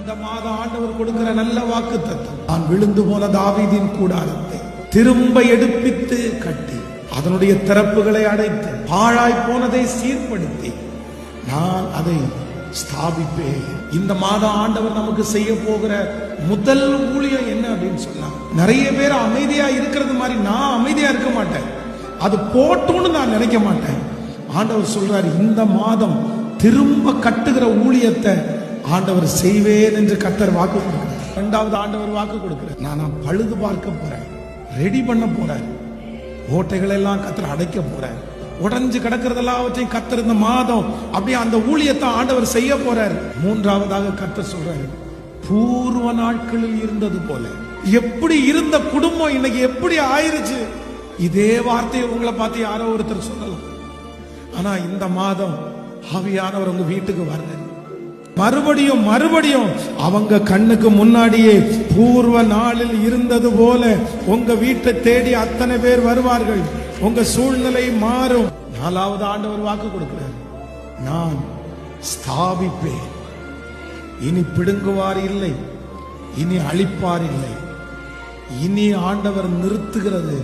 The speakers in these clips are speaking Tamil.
இந்த மாதம் ஆண்டவர் கொடுக்கிற நல்ல வாக்குத்தத்தம், நான் விழுந்து போன தாவீதின் கூடாரத்தை திரும்ப எடுப்பித்து கட்டி அதனுடைய திறப்புகளை அடைத்து பாழாய் போனதை சீர்படுத்தி நான் அதை ஸ்தாபிப்பேன். இந்த மாதம் ஆண்டவர் நமக்கு செய்ய போகிற முதல் ஊழியம் என்ன அப்படின்னு சொன்னா, நிறைய பேர் அமைதியா இருக்கிறது மாதிரி நான் அமைதியா இருக்க மாட்டேன், அது போட்டும்னு நான் நினைக்க மாட்டேன். ஆண்டவர் சொல்றாரு, இந்த மாதம் திரும்ப கட்டுகிற ஊழியத்தை ஆண்டவர் செய்வேன் என்று கர்த்தர் வாக்கு கொடுக்கிறார். இரண்டாவது ஆண்டவர் வாக்கு கொடுக்கிறார், நான் பழுது பார்க்க போறேன், ரெடி பண்ண போறேன், ஓட்டைகள் எல்லாம் கர்த்தர் அடைக்க போறேன், உடைஞ்சு கிடக்கிறதெல்லாம் அவற்றையும் கர்த்தர் இந்த மாதம் அப்படியே அந்த ஊழியத்தை ஆண்டவர் செய்ய போறார். மூன்றாவதாக கர்த்தர் சொல்றாரு, பூர்வ நாட்களில் இருந்தது போல. எப்படி இருந்த குடும்பம் இன்னைக்கு எப்படி ஆயிருச்சு, இதே வார்த்தையை உங்களை பார்த்து யாரோ ஒருத்தர் சொல்லலாம். ஆனா இந்த மாதம் ஆவியானவர் உங்க வீட்டுக்கு வர்றாரு, மறுபடியும் மறுபடியும் அவங்க கண்ணுக்கு முன்னாடியே பூர்வ நாளில் இருந்தது போல உங்க வீட்டை தேடி அத்தனை பேர் வருவார்கள், உங்க சூழ்நிலை மாறும். நாலாவது ஆண்டவர் வாக்கு கொடுக்கிறார், நான் ஸ்தாபிப்பேன், இனி பிடுங்குவார் இல்லை, இனி அழிப்பார் இல்லை, இனி ஆண்டவர் நிறுத்துகிறது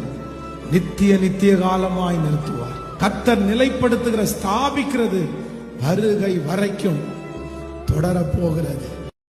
நித்திய நித்திய காலமாய் நிறுத்துவார். கர்த்தர் நிலைப்படுத்துகிற ஸ்தாபிக்கிறது வருகை வரைக்கும் தொடரப்போகிறது.